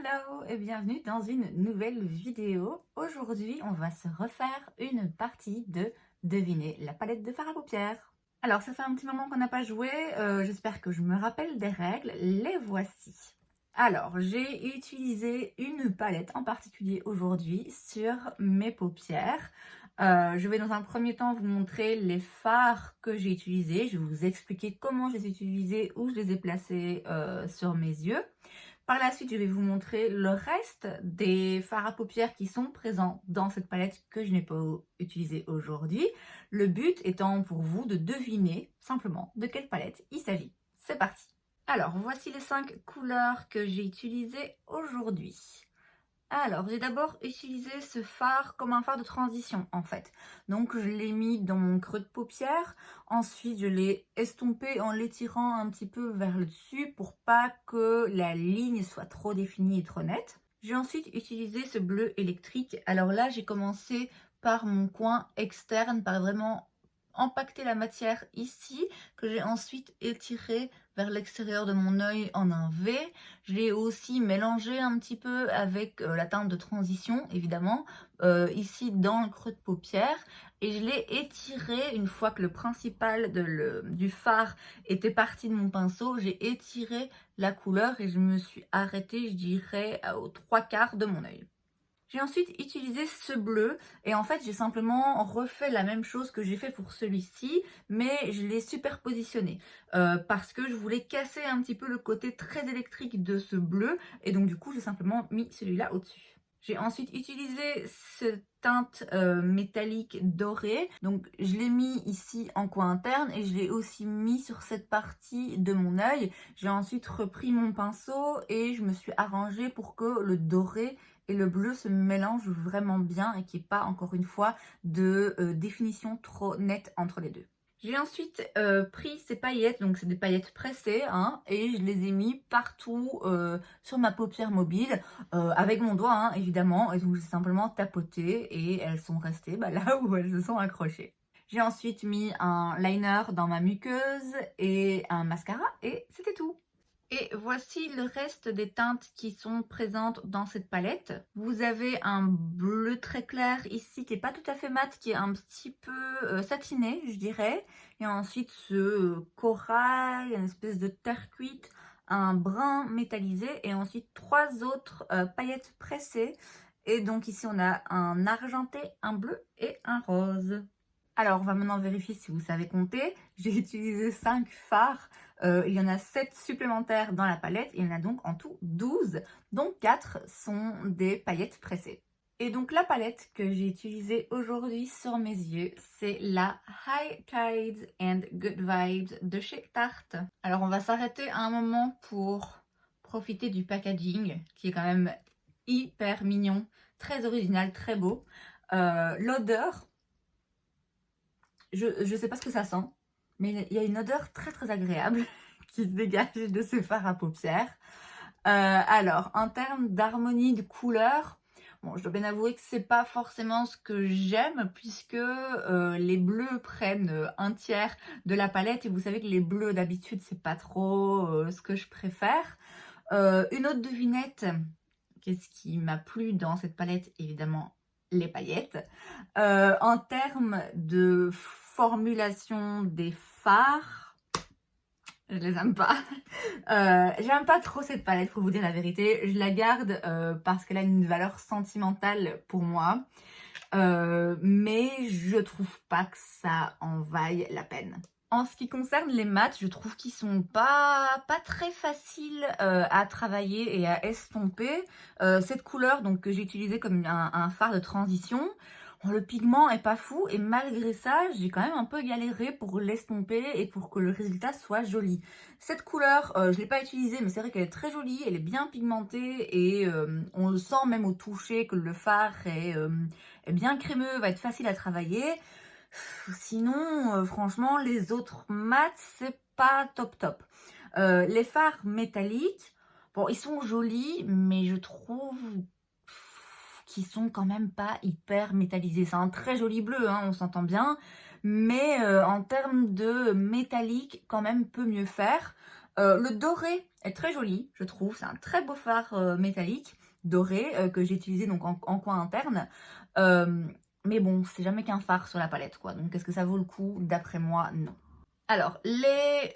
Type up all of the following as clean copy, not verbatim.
Hello et bienvenue dans une nouvelle vidéo. Aujourd'hui, on va se refaire une partie de deviner la palette de fard à paupières. Alors, ça fait un petit moment qu'on n'a pas joué, j'espère que je me rappelle des règles, les voici. Alors, j'ai utilisé une palette en particulier aujourd'hui sur mes paupières. Je vais dans un premier temps vous montrer les fards que j'ai utilisés. Je vais vous expliquer comment je les ai utilisés, où je les ai placés sur mes yeux. Par la suite, je vais vous montrer le reste des fards à paupières qui sont présents dans cette palette que je n'ai pas utilisée aujourd'hui. Le but étant pour vous de deviner simplement de quelle palette il s'agit. C'est parti! Alors, voici les 5 couleurs que j'ai utilisées aujourd'hui. Alors, j'ai d'abord utilisé ce fard comme un fard de transition en fait. Donc, je l'ai mis dans mon creux de paupière. Ensuite, je l'ai estompé en l'étirant un petit peu vers le dessus pour pas que la ligne soit trop définie et trop nette. J'ai ensuite utilisé ce bleu électrique. Alors là, j'ai commencé par mon coin externe, par vraiment empaqueter la matière ici, que j'ai ensuite étiré vers l'extérieur de mon œil en un V. Je l'ai aussi mélangé un petit peu avec la teinte de transition, évidemment, ici dans le creux de paupière. Et je l'ai étiré une fois que le principal du fard était parti de mon pinceau. J'ai étiré la couleur et je me suis arrêtée, je dirais, aux 3/4 de mon œil. J'ai ensuite utilisé ce bleu et en fait j'ai simplement refait la même chose que j'ai fait pour celui-ci, mais je l'ai superpositionné parce que je voulais casser un petit peu le côté très électrique de ce bleu et donc du coup j'ai simplement mis celui-là au-dessus. J'ai ensuite utilisé cette teinte métallique dorée, donc je l'ai mis ici en coin interne et je l'ai aussi mis sur cette partie de mon œil. J'ai ensuite repris mon pinceau et je me suis arrangée pour que le doré et le bleu se mélange vraiment bien et qu'il n'y ait pas, encore une fois, de définition trop nette entre les deux. J'ai ensuite pris ces paillettes, donc c'est des paillettes pressées, hein, et je les ai mis partout sur ma paupière mobile, avec mon doigt, hein, évidemment, et donc j'ai simplement tapoté et elles sont restées là où elles se sont accrochées. J'ai ensuite mis un liner dans ma muqueuse et un mascara, et c'était tout. Et voici le reste des teintes qui sont présentes dans cette palette. Vous avez un bleu très clair ici qui n'est pas tout à fait mat, qui est un petit peu satiné, je dirais. Et ensuite ce corail, une espèce de terre cuite, un brun métallisé et ensuite 3 autres paillettes pressées. Et donc ici on a un argenté, un bleu et un rose. Alors, on va maintenant vérifier si vous savez compter. J'ai utilisé 5 fards. Il y en a 7 supplémentaires dans la palette. Il y en a donc en tout 12, dont 4 sont des paillettes pressées. Et donc la palette que j'ai utilisée aujourd'hui sur mes yeux, c'est la High Tides and Good Vibes de chez Tarte. Alors, on va s'arrêter un moment pour profiter du packaging, qui est quand même hyper mignon, très original, très beau. L'odeur... Je sais pas ce que ça sent, mais il y a une odeur très très agréable qui se dégage de ce fard à paupières. Alors, en termes d'harmonie de couleurs, bon, je dois bien avouer que c'est pas forcément ce que j'aime puisque les bleus prennent un tiers de la palette et vous savez que les bleus d'habitude c'est pas trop ce que je préfère. Une autre devinette, qu'est-ce qui m'a plu dans cette palette? Évidemment, les paillettes. En termes de formulation des fards, je les aime pas. J'aime pas trop cette palette pour vous dire la vérité. Je la garde parce qu'elle a une valeur sentimentale pour moi. Mais je trouve pas que ça en vaille la peine. En ce qui concerne les mats, je trouve qu'ils sont pas très faciles à travailler et à estomper. Cette couleur donc, que j'ai utilisée comme un fard de transition, le pigment est pas fou et malgré ça, j'ai quand même un peu galéré pour l'estomper et pour que le résultat soit joli. Cette couleur, je l'ai pas utilisée, mais c'est vrai qu'elle est très jolie, elle est bien pigmentée et on le sent même au toucher que le fard est bien crémeux, va être facile à travailler. Sinon, franchement, les autres mats, c'est pas top top. Les fards métalliques, bon, ils sont jolis, mais je trouve qu'ils sont quand même pas hyper métallisés. C'est un très joli bleu, hein, on s'entend bien, mais en termes de métallique, quand même peut mieux faire. Le doré est très jolie, je trouve. C'est un très beau fard métallique, doré, que j'ai utilisé donc en coin interne. Mais bon, c'est jamais qu'un fard sur la palette, quoi. Donc, est-ce que ça vaut le coup? D'après moi, non. Alors, les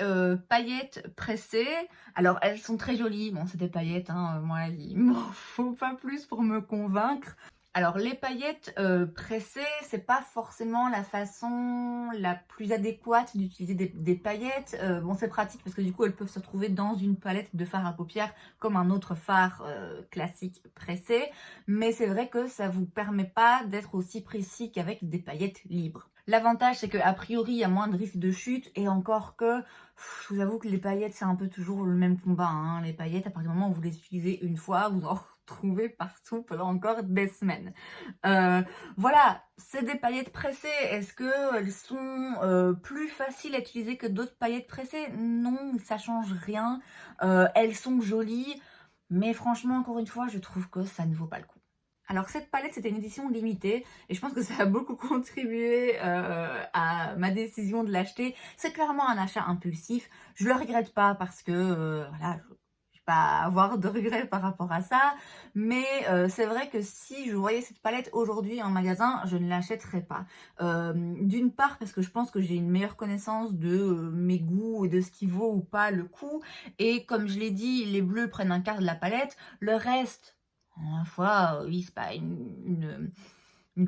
paillettes pressées, alors elles sont très jolies. Bon, c'est des paillettes, hein, moi, il m'en faut pas plus pour me convaincre. Alors, les paillettes pressées, c'est pas forcément la façon la plus adéquate d'utiliser des paillettes. Bon, c'est pratique parce que du coup, elles peuvent se retrouver dans une palette de fard à paupières comme un autre fard classique pressé. Mais c'est vrai que ça vous permet pas d'être aussi précis qu'avec des paillettes libres. L'avantage, c'est qu'a priori, il y a moins de risque de chute. Et encore que, je vous avoue que les paillettes, c'est un peu toujours le même combat, hein. Les paillettes, à partir du moment où vous les utilisez une fois, vous en retrouvez partout pendant encore des semaines. Voilà, c'est des paillettes pressées. Est-ce qu'elles sont plus faciles à utiliser que d'autres paillettes pressées? Non, ça change rien. Elles sont jolies. Mais franchement, encore une fois, je trouve que ça ne vaut pas le coup. Alors cette palette, c'était une édition limitée et je pense que ça a beaucoup contribué à ma décision de l'acheter. C'est clairement un achat impulsif. Je le regrette pas parce que voilà, je vais pas avoir de regrets par rapport à ça. Mais c'est vrai que si je voyais cette palette aujourd'hui en magasin, je ne l'achèterais pas. D'une part parce que je pense que j'ai une meilleure connaissance de mes goûts et de ce qui vaut ou pas le coup. Et comme je l'ai dit, les bleus prennent un quart de la palette. Le reste... À la fois, oui, c'est pas une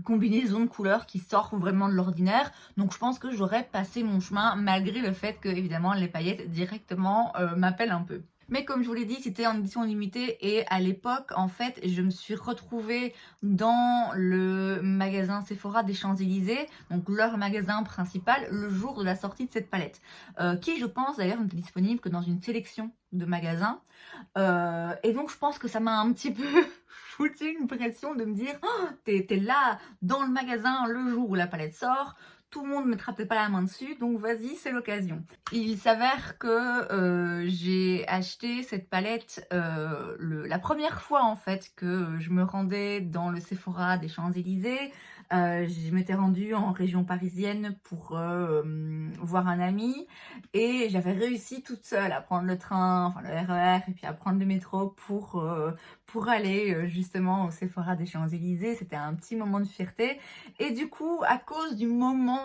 combinaison de couleurs qui sort vraiment de l'ordinaire. Donc je pense que j'aurais passé mon chemin malgré le fait que, évidemment, les paillettes directement m'appellent un peu. Mais comme je vous l'ai dit, c'était en édition limitée et à l'époque, en fait, je me suis retrouvée dans le magasin Sephora des Champs-Élysées, donc leur magasin principal, le jour de la sortie de cette palette. Qui, je pense, d'ailleurs, n'était disponible que dans une sélection de magasins. Et donc, je pense que ça m'a un petit peu foutu une pression de me dire oh, t'es là dans le magasin le jour où la palette sort, tout le monde ne mettra peut-être pas la main dessus, donc vas-y, c'est l'occasion. Il s'avère que j'ai acheté cette palette la première fois en fait que je me rendais dans le Sephora des Champs-Élysées. Je m'étais rendue en région parisienne pour voir un ami et j'avais réussi toute seule à prendre le train, enfin le RER et puis à prendre le métro pour aller justement au Sephora des Champs-Élysées. C'était un petit moment de fierté et du coup à cause du moment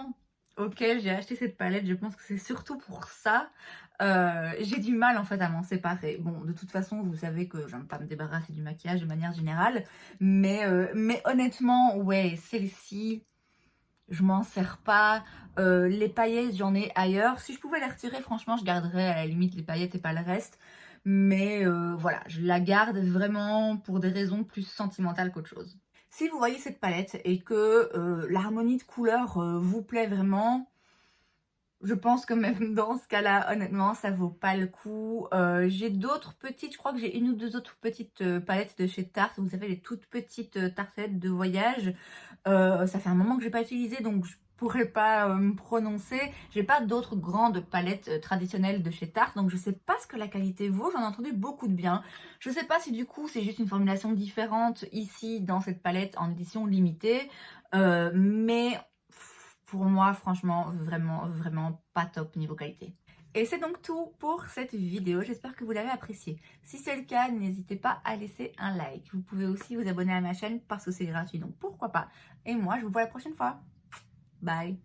auquel j'ai acheté cette palette, je pense que c'est surtout pour ça. J'ai du mal en fait à m'en séparer. Bon, de toute façon, vous savez que j'aime pas me débarrasser du maquillage de manière générale, mais honnêtement, ouais, celle-ci, je m'en sers pas. Les paillettes, j'en ai ailleurs. Si je pouvais les retirer, franchement, je garderais à la limite les paillettes et pas le reste. Mais voilà, je la garde vraiment pour des raisons plus sentimentales qu'autre chose. Si vous voyez cette palette et que l'harmonie de couleurs vous plaît vraiment, je pense que même dans ce cas-là, honnêtement, ça vaut pas le coup. J'ai d'autres petites, je crois que j'ai une ou deux autres petites palettes de chez Tarte. Vous savez, les toutes petites tartelettes de voyage. Ça fait un moment que j'ai pas utilisé, donc je pourrais pas me prononcer. J'ai pas d'autres grandes palettes traditionnelles de chez Tarte, donc je sais pas ce que la qualité vaut. J'en ai entendu beaucoup de bien. Je sais pas si du coup c'est juste une formulation différente ici dans cette palette en édition limitée, mais pour moi, franchement, vraiment, vraiment pas top niveau qualité. Et c'est donc tout pour cette vidéo, j'espère que vous l'avez appréciée. Si c'est le cas, n'hésitez pas à laisser un like. Vous pouvez aussi vous abonner à ma chaîne parce que c'est gratuit, donc pourquoi pas. Et moi, je vous vois la prochaine fois. Bye.